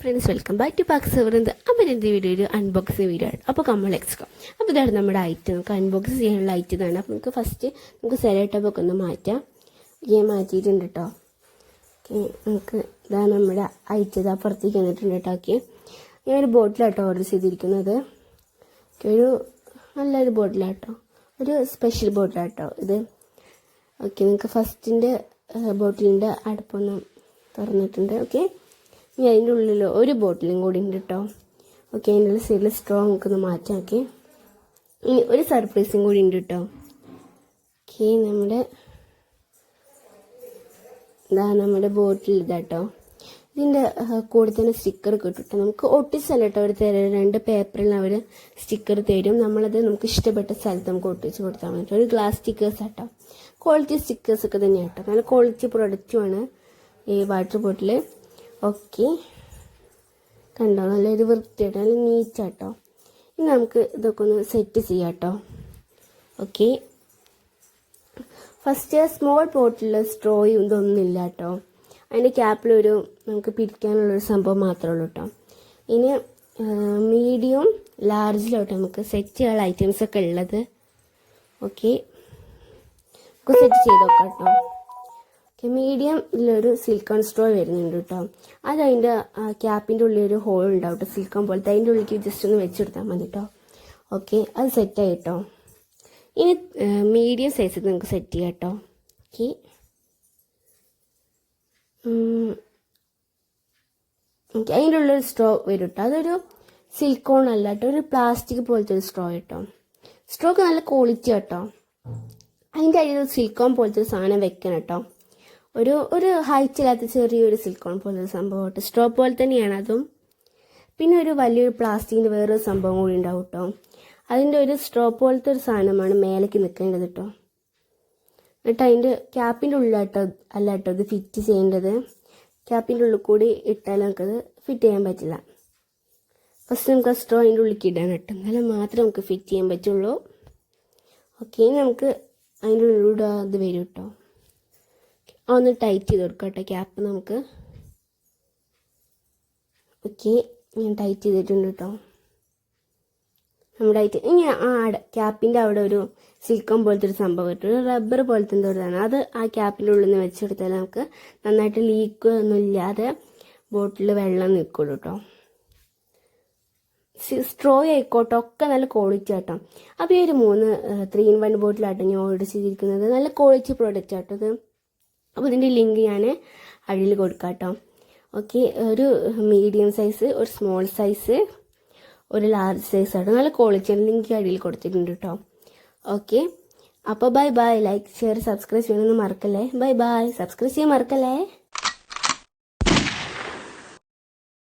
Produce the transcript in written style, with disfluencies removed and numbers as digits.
Friends, welcome back to Pax പറയുന്നത്. അപ്പോൾ എൻ്റെ വീഡിയോ ഒരു അൺബോക്സിങ് വീഡിയോ ആണ്. അപ്പോൾ നമ്മൾ എക്സ്കോ അപ്പോൾ ഇതാണ് നമ്മുടെ ഐറ്റം. നമുക്ക് അൺബോക്സ് ചെയ്യാനുള്ള ഐറ്റം ഇതാണ്. അപ്പോൾ നമുക്ക് ഫസ്റ്റ് നമുക്ക് സെലക്ടൊക്കെ ഒന്ന് മാറ്റാം. മാറ്റിയിട്ടുണ്ട് കേട്ടോ. നമുക്ക് ഇതാണ് നമ്മുടെ ഐറ്റം. ഇത് അപ്പുറത്തേക്ക് വന്നിട്ടുണ്ട് കേട്ടോ. ഞാനൊരു ബോട്ടിലാട്ടോ ഓർഡർ ചെയ്തിരിക്കുന്നത്. ഒരു നല്ലൊരു ബോട്ടിലാട്ടോ, ഒരു സ്പെഷ്യൽ ബോട്ടിലാട്ടോ ഇത്. നിങ്ങൾക്ക് ഫസ്റ്റിൻ്റെ ബോട്ടിലിൻ്റെ അടുപ്പൊന്നും തുറന്നിട്ടുണ്ട്. ഇനി അതിൻ്റെ ഉള്ളിൽ ഒരു ബോട്ടിലും കൂടി ഉണ്ട് കേട്ടോ. അതിൻ്റെ ഉള്ളിൽ സൈഡിൽ സ്ട്രോ നമുക്കൊന്ന് മാറ്റാം. ഇനി ഒരു സർപ്രൈസും കൂടി ഉണ്ട് കേട്ടോ. നമ്മുടെ ബോട്ടിൽ ഇതാട്ടോ. ഇതിൻ്റെ കൂടെ തന്നെ സ്റ്റിക്കർ കിട്ടും. നമുക്ക് ഒട്ടിച്ചല്ല കേട്ടോ അവർ തരും. 2 പേപ്പറിൽ അവർ സ്റ്റിക്കർ തരും. നമ്മളത് നമുക്ക് ഇഷ്ടപ്പെട്ട സ്ഥലത്ത് നമുക്ക് ഒട്ടിച്ച് കൊടുത്താൽ മതി. ഒരു ഗ്ലാസ് സ്റ്റിക്കേഴ്സ് ആട്ടോ. ക്വാളിറ്റി സ്റ്റിക്കേഴ്സൊക്കെ തന്നെയാണ് കേട്ടോ. നല്ല ക്വാളിറ്റി പ്രൊഡക്റ്റുമാണ് ഈ വാട്ടർ ബോട്ടിൽ. കണ്ടോ, നല്ലൊരു വൃത്തിയായിട്ട് നല്ല നീറ്റാട്ടോ. ഇനി നമുക്ക് ഇതൊക്കെ ഒന്ന് സെറ്റ് ചെയ്യാം കേട്ടോ. ഫസ്റ്റ് സ്മോൾ ബോട്ടിൽ സ്ട്രോയും ഇതൊന്നും ഇല്ല കേട്ടോ. അതിൻ്റെ ക്യാപ്പിലൊരു നമുക്ക് പിടിക്കാനുള്ളൊരു സംഭവം മാത്രമേ ഉള്ളൂ കേട്ടോ. ഇനി മീഡിയം ലാർജിലോട്ട് നമുക്ക് സെറ്റ് ചെയ്യാനുള്ള ഐറ്റംസൊക്കെ ഉള്ളത്. നമുക്ക് സെറ്റ് ചെയ്ത് നോക്കാം കേട്ടോ. മീഡിയം ഇതിലൊരു സിലിക്കോൺ സ്ട്രോ വരുന്നുണ്ട് കേട്ടോ. അത് അതിൻ്റെ ക്യാപ്പിൻ്റെ ഉള്ളിൽ ഒരു ഹോൾ ഉണ്ടാവും കേട്ടോ, സിലിക്കോൺ പോലത്തെ. അതിൻ്റെ ഉള്ളിലേക്ക് ജസ്റ്റ് ഒന്ന് വെച്ചെടുത്താൽ മതി കേട്ടോ. അത് സെറ്റായി കേട്ടോ. ഇനി മീഡിയം സൈസിൽ നമുക്ക് സെറ്റ് ചെയ്യാം കേട്ടോ. അതിൻ്റെ ഉള്ളൊരു സ്ട്രോ വരും കേട്ടോ. അതൊരു സിലിക്കോൺ അല്ല കേട്ടോ, ഒരു പ്ലാസ്റ്റിക് പോലത്തെ ഒരു സ്ട്രോ കേട്ടോ. സ്ട്രോക്ക് നല്ല ക്വാളിറ്റി കേട്ടോ. അതിൻ്റെ അടിയിൽ സിലിക്കോൺ പോലത്തെ ഒരു സാധനം വെക്കണം കേട്ടോ. ഒരു ഹൈറ്റ് ഇല്ലാത്ത ചെറിയൊരു സിലിക്കോൺ പോലത്തെ സംഭവം കേട്ടോ. സ്ട്രോ പോലെ തന്നെയാണ് അതും. പിന്നെ ഒരു വലിയൊരു പ്ലാസ്റ്റിക്കിൻ്റെ വേറൊരു സംഭവം കൂടി ഉണ്ടാവും കേട്ടോ. അതിൻ്റെ ഒരു സ്ട്രോ പോലത്തെ ഒരു സാധനമാണ് മേലേക്ക് നിൽക്കേണ്ടത് കേട്ടോ. എന്നിട്ട് അതിൻ്റെ ക്യാപ്പിൻ്റെ ഉള്ളിലാട്ടോ അല്ല കേട്ടോ ഇത് ഫിറ്റ് ചെയ്യേണ്ടത്. ക്യാപ്പിൻ്റെ ഉള്ളിൽ കൂടി ഇട്ടാൽ നമുക്കത് ഫിറ്റ് ചെയ്യാൻ പറ്റില്ല. ഫസ്റ്റ് നമുക്ക് ആ സ്ട്രോ അതിൻ്റെ ഉള്ളിലേക്ക് ഇടാൻ കേട്ടോ. എന്നാലും മാത്രമേ നമുക്ക് ഫിറ്റ് ചെയ്യാൻ പറ്റുള്ളൂ. നമുക്ക് അതിൻ്റെ ഉള്ളിലൂടെ അത് വരും കേട്ടോ. ഒന്ന് ടൈറ്റ് ചെയ്ത് കൊടുക്കാം കേട്ടോ ക്യാപ്പ് നമുക്ക്. ഞാൻ ടൈറ്റ് ചെയ്തിട്ടുണ്ട് കേട്ടോ. നമ്മുടെ ഇനി ക്യാപ്പിൻ്റെ അവിടെ ഒരു സിലിക്കോൺ പോലത്തെ ഒരു സംഭവം കിട്ടും, ഒരു റബ്ബർ പോലത്തെ എന്തോ ഇതാണ്. അത് ആ ക്യാപ്പിൻ്റെ ഉള്ളിൽ നിന്ന് വെച്ചെടുത്താൽ നമുക്ക് നന്നായിട്ട് ലീക്ക് ഒന്നും ഇല്ലാതെ ബോട്ടിൽ വെള്ളം നിൽക്കുള്ളൂ കേട്ടോ. സ്ട്രോ ആയിക്കോട്ടെ ഒക്കെ നല്ല ക്വാളിറ്റി ആട്ടോ. അപ്പോൾ ഈ ഒരു 3 in 1 ബോട്ടിലാട്ടോ ഞാൻ ഓർഡർ ചെയ്തിരിക്കുന്നത്. നല്ല ക്വാളിറ്റി പ്രോഡക്റ്റ് ആട്ടോ ഇത്. അപ്പോൾ ഇതിൻ്റെ ലിങ്ക് ഞാൻ അടിയിൽ കൊടുക്കാം കേട്ടോ. ഒരു മീഡിയം സൈസ്, ഒരു സ്മോൾ സൈസ്, ഒരു ലാർജ് സൈസ് ആട്ടോ. നല്ല ക്വാളിറ്റിയാണ്. ലിങ്ക് അടിയിൽ കൊടുത്തിട്ടുണ്ട് കേട്ടോ. അപ്പോൾ ബൈ. ലൈക്ക്, ഷെയർ, സബ്സ്ക്രൈബ് ചെയ്യണമെന്ന് മറക്കല്ലേ. ബൈ. സബ്സ്ക്രൈബ് ചെയ്യാൻ മറക്കല്ലേ.